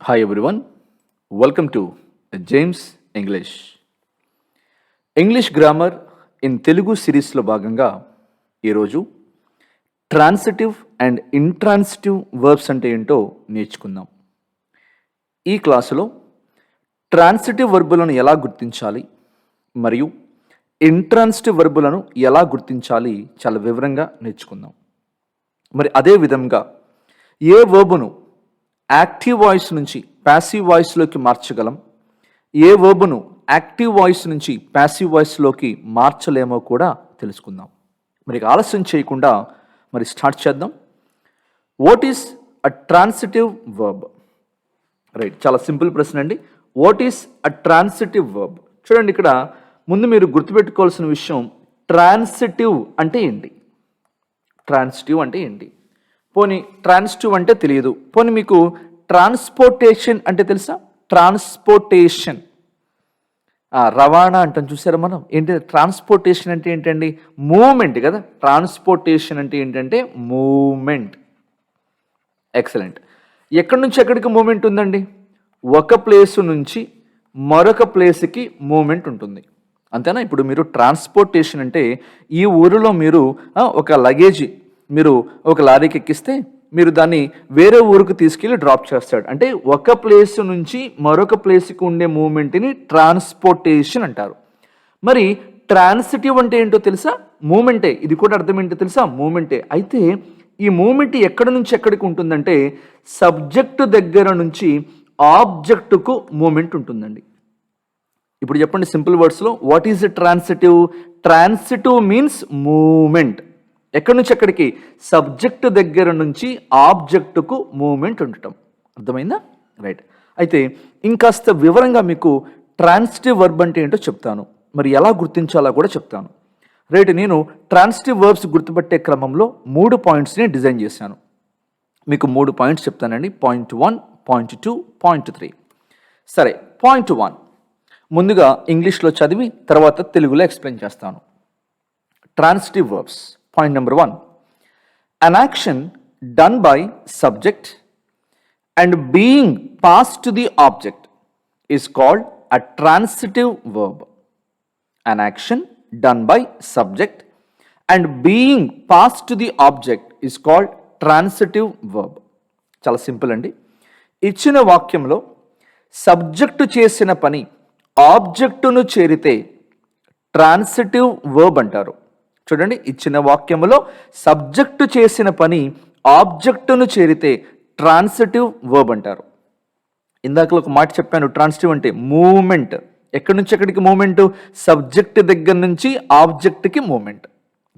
Hi everyone, welcome to James English. English grammar in Telugu సిరీస్లో భాగంగా ఈరోజు ట్రాన్సిటివ్ అండ్ ఇంట్రాన్సిటివ్ వర్బ్స్ అంటే ఏంటో నేర్చుకుందాం. ఈ క్లాసులో ట్రాన్సిటివ్ వర్బులను ఎలా గుర్తించాలి మరియు ఇంట్రాన్సిటివ్ వర్బులను ఎలా గుర్తించాలి చాలా వివరంగా నేర్చుకుందాం. మరి అదే విధంగా ఏ వర్బును యాక్టివ్ వాయిస్ నుంచి ప్యాసివ్ వాయిస్లోకి మార్చగలం, ఏ వర్బును యాక్టివ్ వాయిస్ నుంచి ప్యాసివ్ వాయిస్లోకి మార్చలేమో కూడా తెలుసుకుందాం. మరి ఆలస్యం చేయకుండా మరి స్టార్ట్ చేద్దాం. What is a transitive verb? Right, చాలా సింపుల్ ప్రశ్న అండి. What is a transitive verb? చూడండి, ఇక్కడ ముందు మీరు గుర్తుపెట్టుకోవాల్సిన విషయం, ట్రాన్సిటివ్ అంటే ఏంటి? ట్రాన్సిటివ్ అంటే ఏంటి? పోనీ ట్రాన్సిటివ్ అంటే తెలియదు, పోనీ మీకు ట్రాన్స్పోర్టేషన్ అంటే తెలుసా? ట్రాన్స్పోర్టేషన్, రవాణా అంటాం చూసారా మనం. ఏంటి ట్రాన్స్పోర్టేషన్ అంటే ఏంటండి? మూమెంట్ కదా. ట్రాన్స్పోర్టేషన్ అంటే ఏంటంటే మూమెంట్. ఎక్సలెంట్. ఎక్కడి నుంచి ఎక్కడికి మూమెంట్ ఉందండి? ఒక ప్లేసు నుంచి మరొక ప్లేస్కి మూమెంట్ ఉంటుంది, అంతేనా? ఇప్పుడు మీరు ట్రాన్స్పోర్టేషన్ అంటే ఈ ఊరిలో మీరు ఒక లగేజ్ మీరు ఒక లారీకి ఎక్కిస్తే మీరు దాన్ని వేరే ఊరికి తీసుకెళ్ళి డ్రాప్ చేస్తాడు. అంటే ఒక ప్లేస్ నుంచి మరొక ప్లేస్కి ఉండే మూమెంట్ని ట్రాన్స్పోర్టేషన్ అంటారు. మరి ట్రాన్సిటివ్ అంటే ఏంటో తెలుసా? మూమెంటే. ఇది కూడా అర్థం ఏంటో తెలుసా? మూమెంటే. అయితే ఈ మూమెంట్ ఎక్కడి నుంచి ఎక్కడికి ఉంటుందంటే సబ్జెక్టు దగ్గర నుంచి ఆబ్జెక్టుకు మూమెంట్ ఉంటుందండి. ఇప్పుడు చెప్పండి సింపుల్ వర్డ్స్లో, what is transitive? Transitive means movement. ఎక్కడి నుంచి ఎక్కడికి? సబ్జెక్టు దగ్గర నుంచి ఆబ్జెక్టుకు మూమెంట్ ఉండటం. అర్థమైందా? రైట్. అయితే ఇంకాస్త వివరంగా మీకు ట్రాన్సిటివ్ వర్బ్ అంటే ఏంటో చెప్తాను, మరి ఎలా గుర్తించాలో కూడా చెప్తాను. రైట్, నేను ట్రాన్సిటివ్ వర్బ్స్ గుర్తుపట్టే క్రమంలో 3 పాయింట్స్ని డిజైన్ చేశాను. మీకు 3 పాయింట్స్ చెప్తానండి. Point 1, point 2, point 3. సరే, పాయింట్ 1 ముందుగా ఇంగ్లీష్లో చదివి తర్వాత తెలుగులో ఎక్స్ప్లెయిన్ చేస్తాను. Transitive verbs. Point number 1, an action done by subject and being passed to the object is called a transitive verb. An action done by subject and being passed to the object is called transitive verb. చాలా simple అండి. ఇచ్చిన వాక్యంలో subject చేసిన పని ఆబ్జెక్టును చేరితే transitive verb అంటారు. చూడండి, ఇచ్చిన వాక్యములో సబ్జెక్టు చేసిన పని ఆబ్జెక్టును చేరితే ట్రాన్సిటివ్ వర్బ్ అంటారు. ఇందాక ఒక మాట చెప్పాను, ట్రాన్సిటివ్ అంటే మూమెంట్. ఎక్కడి నుంచి ఎక్కడికి మూమెంట్? సబ్జెక్ట్ దగ్గర నుంచి ఆబ్జెక్ట్కి మూమెంట్.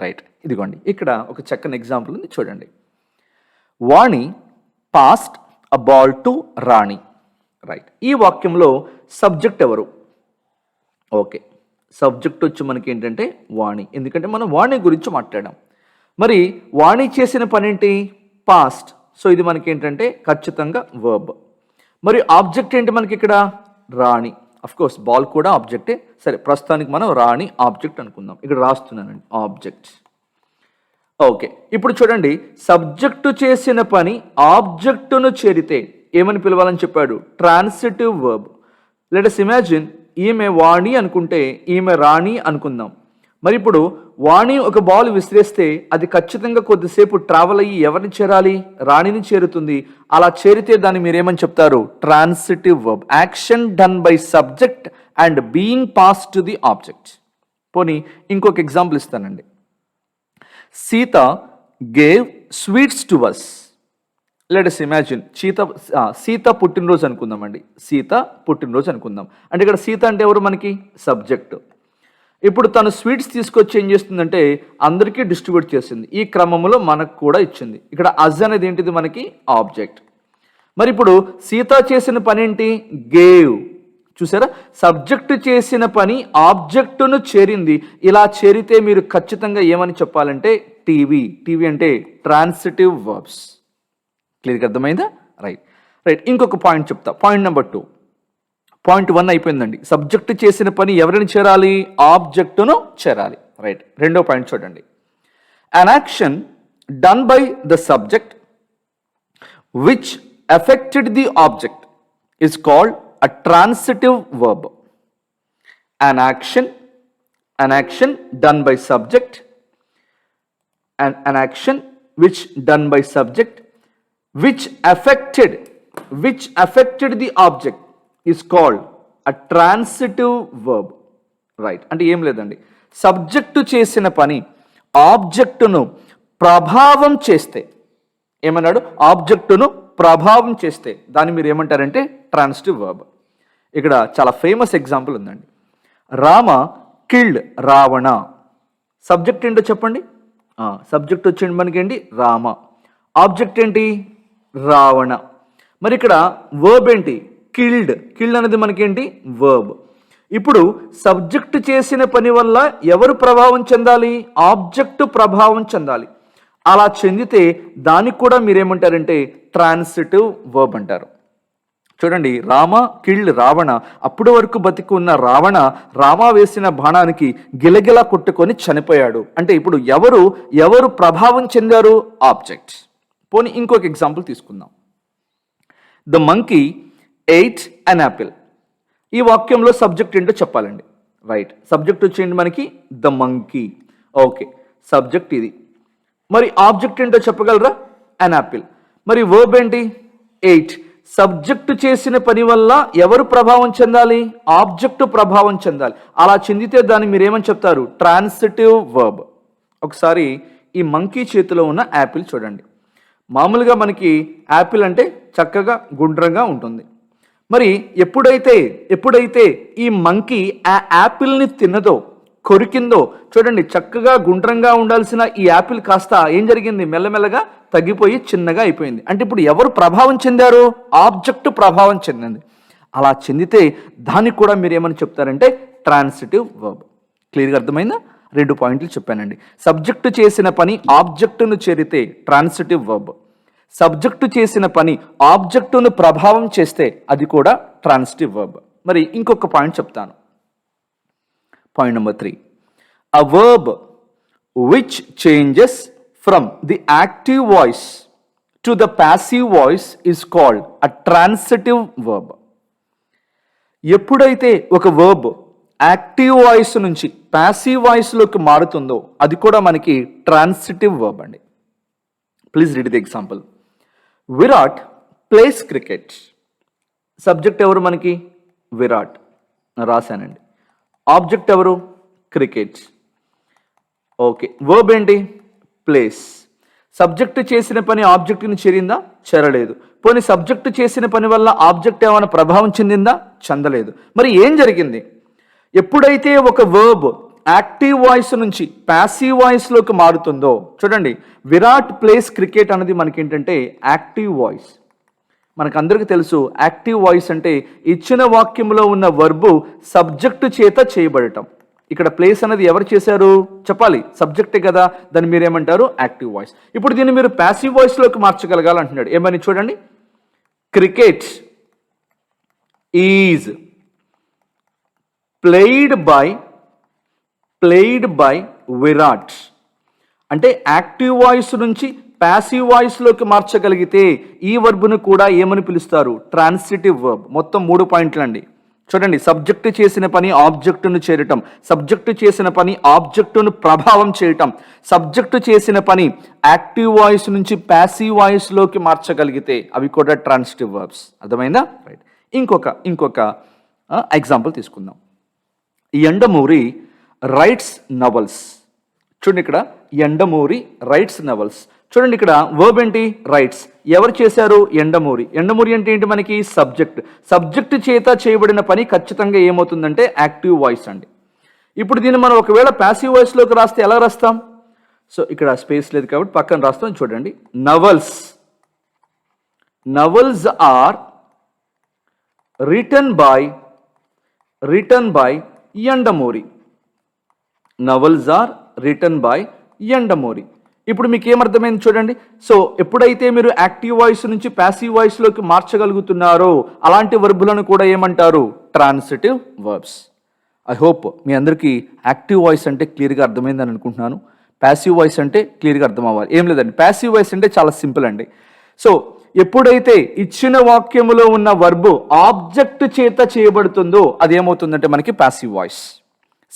రైట్, ఇదిగోండి ఇక్కడ ఒక చక్కని ఎగ్జాంపుల్ ఉంది, చూడండి. Vani passed a ball to Rani. Right, ఈ వాక్యంలో సబ్జెక్ట్ ఎవరు? ఓకే, సబ్జెక్ట్ వచ్చి మనకి ఏంటంటే వాణి, ఎందుకంటే మనం వాణి గురించి మాట్లాడాం. మరి వాణి చేసిన పని ఏంటి? పాస్ట్. సో ఇది మనకి ఏంటంటే ఖచ్చితంగా వర్బ్. మరి ఆబ్జెక్ట్ ఏంటి మనకి ఇక్కడ? రాణి. కోర్స్ బాల్ కూడా ఆబ్జెక్టే. సరే, ప్రస్తుతానికి మనం రాణి ఆబ్జెక్ట్ అనుకుందాం. ఇక్కడ రాస్తున్నానండి ఆబ్జెక్ట్. ఓకే, ఇప్పుడు చూడండి, సబ్జెక్టు చేసిన పని ఆబ్జెక్టును చేరితే ఏమని పిలవాలని చెప్పాడు? Transitive verb. Let us imagine, ఈమె వాణి అనుకుంటే ఈమె రాణి అనుకుందాం. మరి ఇప్పుడు వాణి ఒక బాల్ విసిరేస్తే అది ఖచ్చితంగా కొద్దిసేపు ట్రావెల్ అయ్యి ఎవరిని చేరాలి? రాణిని చేరుతుంది. అలా చేరితే దాన్ని మీరేమని చెప్తారు? Transitive verb. Action done by subject and being pass to the object. పోనీ ఇంకొక ఎగ్జాంపుల్ ఇస్తానండి. Sita gave sweets to us. Let us imagine, Sita పుట్టినరోజు అనుకుందామండి. సీత పుట్టినరోజు అనుకుందాం. అంటే ఇక్కడ సీత అంటే ఎవరు మనకి? సబ్జెక్ట్. ఇప్పుడు తను స్వీట్స్ తీసుకొచ్చి ఏం చేస్తుందంటే అందరికీ డిస్ట్రిబ్యూట్ చేసింది. ఈ క్రమంలో మనకు కూడా ఇచ్చింది. ఇక్కడ అజ్ అనేది ఏంటిది? మనకి ఆబ్జెక్ట్. మరి ఇప్పుడు సీత చేసిన పని ఏంటి? గేవ్. చూసారా, సబ్జెక్టు చేసిన పని ఆబ్జెక్టును చేరింది. ఇలా చేరితే మీరు ఖచ్చితంగా ఏమని చెప్పాలంటే టీవీ. టీవీ అంటే ట్రాన్సిటివ్ వర్బ్స్. క్లియర్గా అర్థమైందా? రైట్ రైట్ ఇంకొక పాయింట్ చెప్తా. Point number 2. పాయింట్ 1 అయిపోయిందండి. సబ్జెక్టు చేసిన పని ఎవరిని చేరాలి? ఆబ్జెక్టును చేరాలి. రైట్, రెండో పాయింట్ చూడండి. an action done by the subject which affected the object is called a transitive verb. An action done by subject, and an action which done by subject which affected the object is called a transitive verb. Right, అంటే ఏం లేదండి, subject చేసిన పని ఆబ్జెక్టును ప్రభావం చేస్తే, ఏమన్నాడు, ఆబ్జెక్టును ప్రభావం చేస్తే దాన్ని మీరు ఏమంటారంటే ట్రాన్సిటివ్ వర్బ్. ఇక్కడ చాలా ఫేమస్ ఎగ్జాంపుల్ ఉందండి. రామ కిల్డ్ రావణ. సబ్జెక్ట్ ఏంటో చెప్పండి. సబ్జెక్ట్ వచ్చేయండి మనకి ఏంటి, రామ. ఆబ్జెక్ట్ ఏంటి, రావణ. మరి ఇక్కడ వర్బ్ ఏంటి, కిల్డ్. కిల్డ్ అనేది మనకేంటి, వర్బ్. ఇప్పుడు సబ్జెక్ట్ చేసిన పని వల్ల ఎవరు ప్రభావం చెందాలి, ఆబ్జెక్ట్ ప్రభావం చెందాలి. అలా చెందితే దానికి కూడా మీరేమంటారంటే ట్రాన్సిటివ్ వర్బ్ అంటారు. చూడండి, రామ కిల్డ్ రావణ. అప్పటి వరకు బతికి ఉన్న రామ వేసిన బాణానికి గిలగిలా కొట్టుకొని చనిపోయాడు. అంటే ఇప్పుడు ఎవరు ప్రభావం చెందారు, ఆబ్జెక్ట్. పోనీ ఇంకొక ఎగ్జాంపుల్ తీసుకుందాం. The monkey eight an apple. ఈ వాక్యంలో సబ్జెక్ట్ ఏంటో చెప్పాలండి. రైట్, సబ్జెక్ట్ వచ్చేయండి మనకి ద మంకీ. ఓకే, సబ్జెక్ట్ ఇది. మరి ఆబ్జెక్ట్ ఏంటో చెప్పగలరా, అన్ యాపిల్. మరి వర్బ్ ఏంటి, ఎయిట్. సబ్జెక్టు చేసిన పని వల్ల ఎవరు ప్రభావం చెందాలి, ఆబ్జెక్టు ప్రభావం చెందాలి. అలా చెందితే దాన్ని మీరు ఏమని చెప్తారు, ట్రాన్సిటివ్ వర్బ్. ఒకసారి ఈ మంకీ చేతిలో ఉన్న యాపిల్ చూడండి. మామూలుగా మనకి యాపిల్ అంటే చక్కగా గుండ్రంగా ఉంటుంది. మరి ఎప్పుడైతే ఈ మంకీ ఆ యాపిల్ని తిన్నదో, కొరికిందో, చూడండి చక్కగా గుండ్రంగా ఉండాల్సిన ఈ యాపిల్ కాస్త ఏం జరిగింది, మెల్లమెల్లగా తగ్గిపోయి చిన్నగా అయిపోయింది. అంటే ఇప్పుడు ఎవరు ప్రభావం చెందారు, ఆబ్జెక్ట్ ప్రభావం చెందింది. అలా చెందితే దానికి కూడా మీరు ఏమని చెప్తారంటే ట్రాన్సిటివ్ వర్బ్. క్లియర్గా అర్థమైందా? 2 పాయింట్లు చెప్పానండి. సబ్జెక్టు చేసిన పని ఆబ్జెక్టును చేరితే ట్రాన్సిటివ్ వర్బ్. సబ్జెక్టు చేసిన పని ఆబ్జెక్టును ప్రభావం చేస్తే అది కూడా ట్రాన్సిటివ్ వర్బ్. మరి ఇంకొక పాయింట్ చెప్తాను. Point number 3. A verb which changes from the active voice to the passive voice is called a transitive verb. ఎప్పుడైతే ఒక వర్బ్ యాక్టివ్ వాయిస్ నుంచి ప్యాసివ్ వాయిస్లోకి మారుతుందో అది కూడా మనకి ట్రాన్సిటివ్ వర్బ్ అండి. Please read the example. Virat place cricket. Subject ఎవరు మనకి, విరాట్ రాశానండి. ఆబ్జెక్ట్ ఎవరు, క్రికెట్. ఓకే, వర్బ్ ఏంటి, ప్లేస్. సబ్జెక్టు చేసిన పని ఆబ్జెక్ట్ని చేరిందా, చేరలేదు. పోనీ సబ్జెక్టు చేసిన పని వల్ల ఆబ్జెక్ట్ ఏమైనా ప్రభావం చెందిందా, చెందలేదు. మరి ఏం జరిగింది, ఎప్పుడైతే ఒక వర్బ్ యాక్టివ్ వాయిస్ నుంచి ప్యాసివ్ వాయిస్లోకి మారుతుందో, చూడండి విరాట్ ప్లేస్ క్రికెట్ అనేది మనకి ఏంటంటే యాక్టివ్ వాయిస్. మనకందరికీ తెలుసు యాక్టివ్ వాయిస్ అంటే ఇచ్చిన వాక్యంలో ఉన్న వర్బు సబ్జెక్టు చేత చేయబడటం. ఇక్కడ ప్లేస్ అనేది ఎవరు చేశారు చెప్పాలి, సబ్జెక్టే కదా, దాన్ని మీరు ఏమంటారు, యాక్టివ్ వాయిస్. ఇప్పుడు దీన్ని మీరు ప్యాసివ్ వాయిస్లోకి మార్చగలగాలంటున్నాడు. ఏమని చూడండి, cricket is played by Virat. అంటే యాక్టివ్ వాయిస్ నుంచి ప్యాసివ్ వాయిస్లోకి మార్చగలిగితే ఈ వర్బ్ను కూడా ఏమని పిలుస్తారు, ట్రాన్సిటివ్ వర్బ్. మొత్తం 3 పాయింట్లు అండి. చూడండి, సబ్జెక్టు చేసిన పని ఆబ్జెక్టును చేరటం, సబ్జెక్టు చేసిన పని ఆబ్జెక్టును ప్రభావం చేయటం, సబ్జెక్టు చేసిన పని యాక్టివ్ వాయిస్ నుంచి ప్యాసివ్ వాయిస్లోకి మార్చగలిగితే అవి కూడా ట్రాన్సిటివ్ వర్బ్స్. అర్థమైందా? రైట్. ఇంకొక ఎగ్జాంపుల్ తీసుకుందాం. Yandamuri writes novels. చూడండి, ఇక్కడ యండమూరి రైట్స్ నవల్స్. చూడండి, ఇక్కడ వర్బ్ ఏంటి, రైట్స్. ఎవరు చేశారు, యండమూరి. యండమూరి అంటే ఏంటి మనకి, సబ్జెక్ట్ చేత చేయబడిన పని ఖచ్చితంగా ఏమవుతుందంటే యాక్టివ్ వాయిస్ అండి. ఇప్పుడు దీన్ని మనం ఒకవేళ ప్యాసివ్ వాయిస్లోకి రాస్తే ఎలా రాస్తాం, సో ఇక్కడ స్పేస్ లేదు కాబట్టి పక్కన రాస్తాం. చూడండి, novels are written by Yandamuri. Novels are written by Yandamuri. ఇప్పుడు మీకు ఏమర్థమైంది చూడండి. సో ఎప్పుడైతే మీరు యాక్టివ్ వాయిస్ నుంచి ప్యాసివ్ వాయిస్లోకి మార్చగలుగుతున్నారో అలాంటి వర్బులను కూడా ఏమంటారు, ట్రాన్సిటివ్ వర్బ్స్. ఐ హోప్ మీ అందరికీ యాక్టివ్ వాయిస్ అంటే క్లియర్గా అర్థమైందని అనుకుంటున్నాను. ప్యాసివ్ వాయిస్ అంటే క్లియర్గా అర్థం అవ్వాలి. ఏం లేదండి, ప్యాసివ్ వాయిస్ అంటే చాలా సింపుల్ అండి. సో ఎప్పుడైతే ఇచ్చిన వాక్యములో ఉన్న వర్బ్ ఆబ్జెక్ట్ చేత చేయబడుతుందో అదేమవుతుందంటే మనకి ప్యాసివ్ వాయిస్.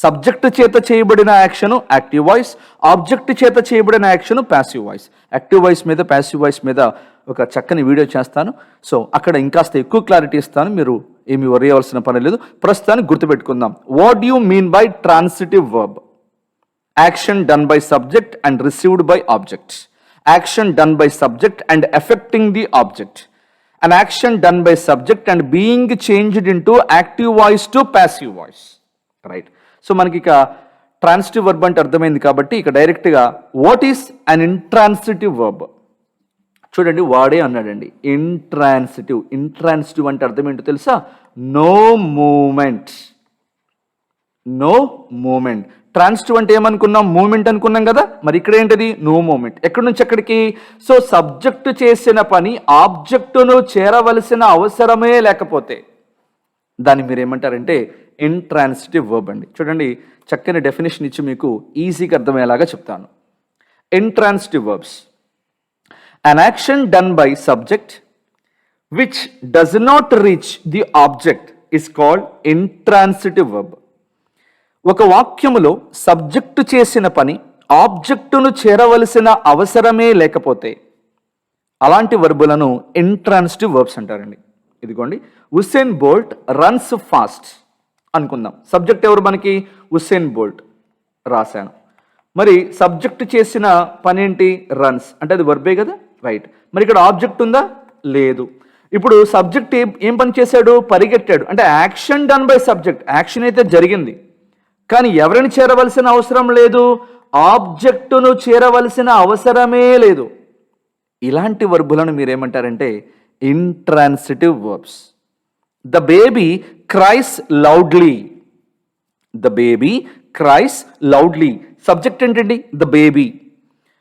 సబ్జెక్ట్ చేత చేయబడిన యాక్షన్ యాక్టివ్ వాయిస్, ఆబ్జెక్ట్ చేత చేయబడిన action passive voice. Active voice మీద ప్యాసివ్ వాయిస్ మీద ఒక చక్కని వీడియో చేస్తాను. సో అక్కడ ఇంకాస్త ఎక్కువ క్లారిటీ ఇస్తాను, మీరు ఏమి వరి అవ్వాల్సిన పని లేదు. ప్రస్తుతానికి గుర్తుపెట్టుకుందాం. What you mean by transitive verb? Action done by subject and received by object. Action done by subject and affecting the object. An action done by subject and being changed into active voice to passive voice. Right. So మనకి ఇక transitive verb అంటే అర్థమైంది కాబట్టి ఇక డైరెక్ట్గా what is an intransitive verb? చూడండి, వాడే అన్నాడండి ఇంట్రాన్సిటివ్. ఇంట్రాన్సిటివ్ అంటే అర్థం ఏంటో తెలుసా? No movement. No movement. Transitive అంటే ఏమనుకున్నాం? మూమెంట్ అనుకున్నాం కదా. మరి ఇక్కడ ఏంటది? No movement. ఎక్కడి నుంచి ఎక్కడికి? సో సబ్జెక్ట్ చేసిన పని ఆబ్జెక్టును చేరవలసిన అవసరమే లేకపోతే దాన్ని మీరు ఏమంటారంటే ఇంట్రాన్సిటివ్ వర్బ్ అండి. చూడండి, చక్కని డెఫినేషన్ ఇచ్చి మీకు ఈజీగా అర్థమయ్యేలాగా చెప్తాను. Intransitive verbs: an action done by subject which does not reach the object is called intransitive verb. ఒక వాక్యములో సబ్జెక్టు చేసిన పని ఆబ్జెక్టును చేరవలసిన అవసరమే లేకపోతే అలాంటి వర్బులను ఇంట్రాన్సిటివ్ వర్బ్స్ అంటారండి. ఇదిగోండి, ఉసేన్ బోల్ట్ రన్స్ ఫాస్ట్ అనుకుందాం. సబ్జెక్ట్ ఎవరు మనకి? ఉసేన్ బోల్ట్ రాశాను. మరి సబ్జెక్టు చేసిన పని ఏంటి? రన్స్. అంటే అది వర్బే కదా. రైట్. మరి ఇక్కడ ఆబ్జెక్ట్ ఉందా? లేదు. ఇప్పుడు సబ్జెక్ట్ ఏం పని చేశాడు? పరిగెట్టాడు. అంటే action done by subject. Action అయితే జరిగింది, కానీ ఎవరిని చేరవలసిన అవసరం లేదు? ఆబ్జెక్టును చేరవలసిన అవసరమే లేదు. ఇలాంటి వర్బులను మీరేమంటారంటే intransitive verbs. The baby cries loudly. The baby cries loudly. Subject ఏంటండి? The baby.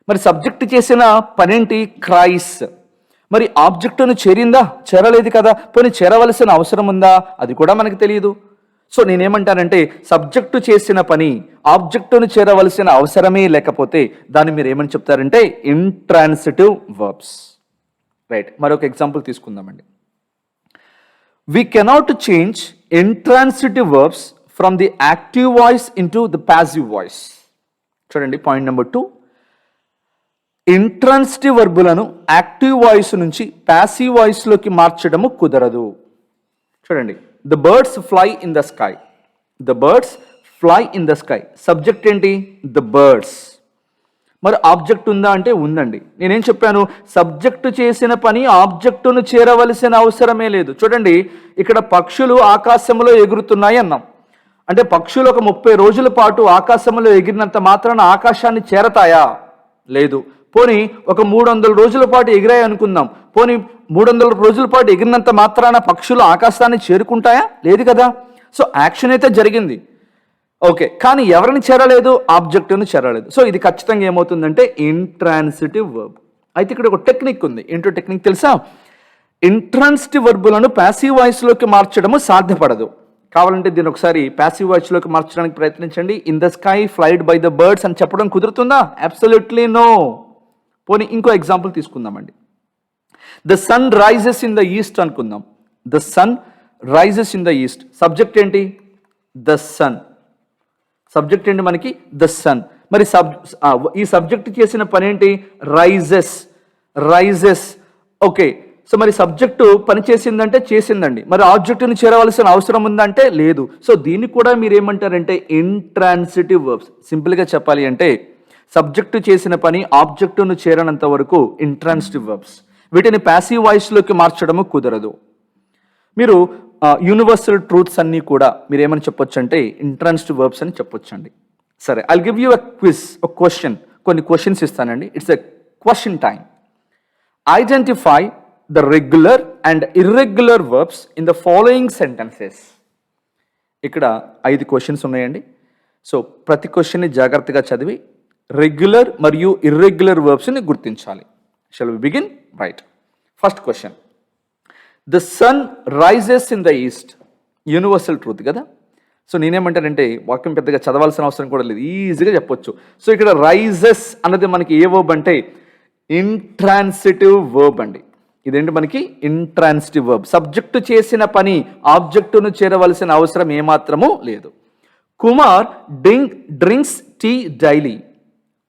మరి సబ్జెక్ట్ చేసిన పనేంటి? క్రైస్. మరి ఆబ్జెక్టును చేరిందా? చేరలేదు కదా. పోనీ చేరవలసిన అవసరం ఉందా? అది కూడా మనకు తెలియదు. సో నేనేమంటానంటే సబ్జెక్టు చేసిన పని ఆబ్జెక్టును చేరవలసిన అవసరమే లేకపోతే దాన్ని మీరు ఏమని చెప్తారంటే ఇంట్రాన్సిటివ్ వర్బ్స్. రైట్. మరొక ఎగ్జాంపుల్ తీసుకుందామండి. We cannot change intransitive verbs from the active voice into the passive voice. చూడండి, పాయింట్ నెంబర్ 2. ఇంట్రాన్సిటివ్ వర్బులను యాక్టివ్ వాయిస్ నుంచి ప్యాసివ్ వాయిస్లోకి మార్చడము కుదరదు. చూడండి, the birds fly in the sky. The birds fly in the sky. Subject ఏంటి? The birds. మరి object ఉందా అంటే ఉందండి. నేనేం చెప్పాను? సబ్జెక్టు చేసిన పని ఆబ్జెక్టును చేరవలసిన అవసరమే లేదు. చూడండి, ఇక్కడ పక్షులు ఆకాశంలో ఎగురుతున్నాయి అన్నాం. అంటే పక్షులు ఒక 30 రోజుల పాటు ఆకాశంలో ఎగిరినంత మాత్రాన ఆకాశాన్ని చేరతాయా? లేదు. పోనీ ఒక 300 రోజుల పాటు ఎగిరాయి అనుకుందాం. పోనీ 300 రోజుల పాటు ఎగిరినంత మాత్రాన పక్షులు ఆకాశాన్ని చేరుకుంటాయా? లేదు కదా. సో యాక్షన్ అయితే జరిగింది, ఓకే, కానీ ఎవరిని చేరలేదు? ఆబ్జెక్టును చేరలేదు. సో ఇది ఖచ్చితంగా ఏమవుతుందంటే ఇంట్రాన్సిటివ్ వర్బ్. అయితే ఇక్కడ ఒక టెక్నిక్ ఉంది. ఏంటో టెక్నిక్ తెలుసా? ఇంట్రాన్సిటివ్ వర్బులను ప్యాసివ్ వాయిస్లోకి మార్చడము సాధ్యపడదు. కావాలంటే దీన్ని ఒకసారి ప్యాసివ్ వాయిస్లోకి మార్చడానికి ప్రయత్నించండి. In the sky flied by the birds అని చెప్పడం కుదురుతుందా? Absolutely no. పోనీ ఇంకో ఎగ్జాంపుల్ తీసుకుందామండి. The sun rises in the east అనుకుందాం. The sun rises in the east. Subject ఏంటి? The sun. సబ్జెక్ట్ ఏంటి మనకి? The sun. మరి ఈ సబ్జెక్ట్ చేసిన పని ఏంటి? రైజెస్. రైజెస్. ఓకే. సో మరి సబ్జెక్టు పని చేసిందంటే చేసిందండి. మరి ఆబ్జెక్టుని చేరవలసిన అవసరం ఉందంటే లేదు. సో దీన్ని కూడా మీరు ఏమంటారంటే ఇంట్రాన్సిటివ్ వర్బ్స్. సింపుల్గా చెప్పాలి అంటే సబ్జెక్టు చేసిన పని ఆబ్జెక్టును చేరనంత వరకు ఇంట్రాన్సిటివ్ వర్బ్స్. వీటిని ప్యాసివ్ వాయిస్లోకి మార్చడము కుదరదు. మీరు యూనివర్సల్ ట్రూత్స్ అన్నీ కూడా మీరు ఏమని చెప్పొచ్చు అంటే ఇంట్రాన్సిటివ్ వర్బ్స్ అని చెప్పొచ్చండి. సరే, I'll give you a quiz, ఒక క్వశ్చన్. కొన్ని క్వశ్చన్స్ ఇస్తానండి. It's a question time. Identify the regular and irregular verbs in the following sentences. ఇక్కడ 5 క్వశ్చన్స్ ఉన్నాయండి. సో ప్రతి క్వశ్చన్ని జాగ్రత్తగా చదివి రెగ్యులర్ మరియు ఇర్రెగ్యులర్ వర్బ్స్ని గుర్తించాలి. Shall we begin? Right. First question, the sun rises in the east. Universal truth కదా. సో నేనేమంటానంటే వాక్యం పెద్దగా చదవాల్సిన అవసరం కూడా లేదు, ఈజీగా చెప్పొచ్చు. సో ఇక్కడ రైజెస్ అన్నది మనకి ఏ వర్బ్ అంటే ఇంట్రాన్సిటివ్ వర్బ్ అండి. ఇదేంటి మనకి ఇంట్రాన్సిటివ్ వర్బ్. సబ్జెక్టు చేసిన పని ఆబ్జెక్టును చేరవలసిన అవసరం ఏమాత్రము లేదు. Kumar drinks tea daily.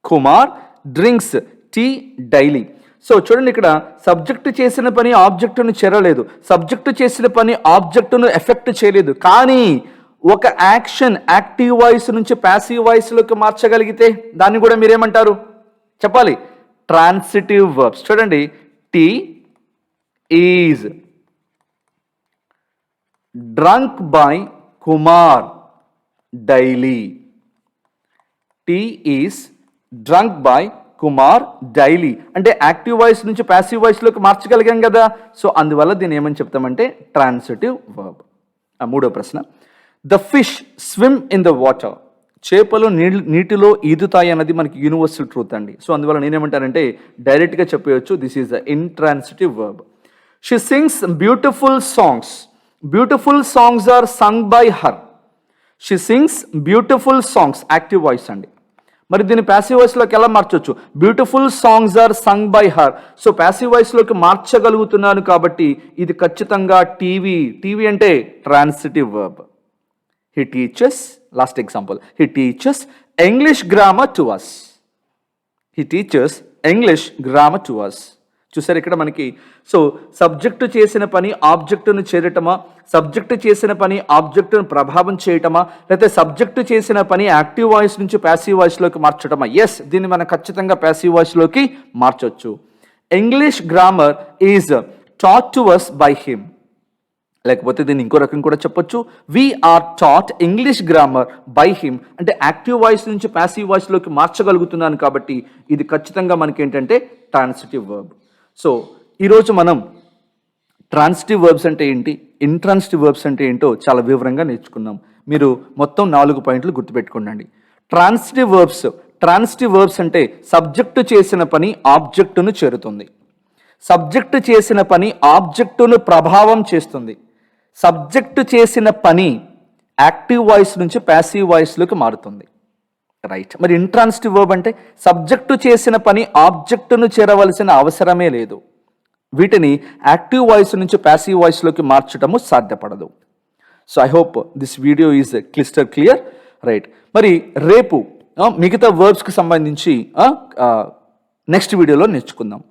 Kumar drinks tea daily. So చూడండి, ఇక్కడ సబ్జెక్టు చేసిన పని ఆబ్జెక్టును చేరలేదు, సబ్జెక్టు చేసిన పని ఆబ్జెక్టును ఎఫెక్ట్ చేయలేదు. కానీ ఒక యాక్షన్ యాక్టివ్ వాయిస్ నుంచి ప్యాసివ్ వాయిస్లోకి మార్చగలిగితే దాన్ని కూడా మీరేమంటారు చెప్పాలి? Transitive verbs. చూడండి, tea is drunk by Kumar daily. Tea is drunk by Kumar daily అంటే యాక్టివ్ వాయిస్ నుంచి ప్యాసివ్ వాయిస్లోకి మార్చగలిగాం కదా. సో అందువల్ల దీన్ని ఏమని చెప్తామంటే ట్రాన్సిటివ్ వర్బ్. మూడో ప్రశ్న, the fish swim in the water. చేపలు నీటిలో ఈదుతాయి అన్నది మనకి యూనివర్సల్ ట్రూత్ అండి. సో అందువల్ల నేనేమంటానంటే డైరెక్ట్గా చెప్పవచ్చు, this is the intransitive verb. She sings beautiful songs. Beautiful songs are sung by her. She sings beautiful songs active voice అండి. మరి దీన్ని ప్యాసివ్ వాయిస్లోకి ఎలా మార్చవచ్చు? Beautiful songs are sung by her. So passive వాయిస్లోకి మార్చగలుగుతున్నాను కాబట్టి ఇది ఖచ్చితంగా టీవీ అంటే transitive verb. He teachers, last example, he teachers English grammar to us. He teachers English grammar to us. చూసారు ఇక్కడ మనకి. సో సబ్జెక్టు చేసిన పని ఆబ్జెక్టును చేరటమా, సబ్జెక్టు చేసిన పని ఆబ్జెక్టును ప్రభావం చేయటమా, లేకపోతే సబ్జెక్టు చేసిన పని యాక్టివ్ వాయిస్ నుంచి ప్యాసివ్ వాయిస్లోకి మార్చటమా? ఎస్, దీన్ని మనం ఖచ్చితంగా ప్యాసివ్ వాయిస్లోకి మార్చవచ్చు. English grammar is taught to us by him. లేకపోతే దీన్ని ఇంకో రకం కూడా చెప్పొచ్చు, we are taught English grammar by him. అంటే యాక్టివ్ వాయిస్ నుంచి ప్యాసివ్ వాయిస్లోకి మార్చగలుగుతున్నాను కాబట్టి ఇది ఖచ్చితంగా మనకి ఏంటంటే ట్రాన్సిటివ్ వర్బ్. సో ఈరోజు మనం ట్రాన్సిటివ్ వర్బ్స్ అంటే ఏంటి, ఇంట్రాన్సిటివ్ వర్బ్స్ అంటే ఏంటో చాలా వివరంగా నేర్చుకున్నాం. మీరు మొత్తం 4 పాయింట్లు గుర్తుపెట్టుకోండి. ట్రాన్సిటివ్ వర్బ్స్ అంటే సబ్జెక్టు చేసిన పని ఆబ్జెక్టును చేరుతుంది, సబ్జెక్టు చేసిన పని ఆబ్జెక్టును ప్రభావం చేస్తుంది, సబ్జెక్టు చేసిన పని యాక్టివ్ వాయిస్ నుంచి ప్యాసివ్ వాయిస్లోకి మారుతుంది. రైట్. మరి ఇంట్రాన్సిటివ్ వర్బ్ అంటే సబ్జెక్టు చేసిన పని ఆబ్జెక్టును చేరవలసిన అవసరమే లేదు, వీటిని యాక్టివ్ వాయిస్ నుంచి ప్యాసివ్ వాయిస్లోకి మార్చడము సాధ్యపడదు. So I hope this video is crystal clear. Right. మరి రేపు మిగతా వర్బ్స్కి సంబంధించి నెక్స్ట్ వీడియోలో నేర్చుకుందాం.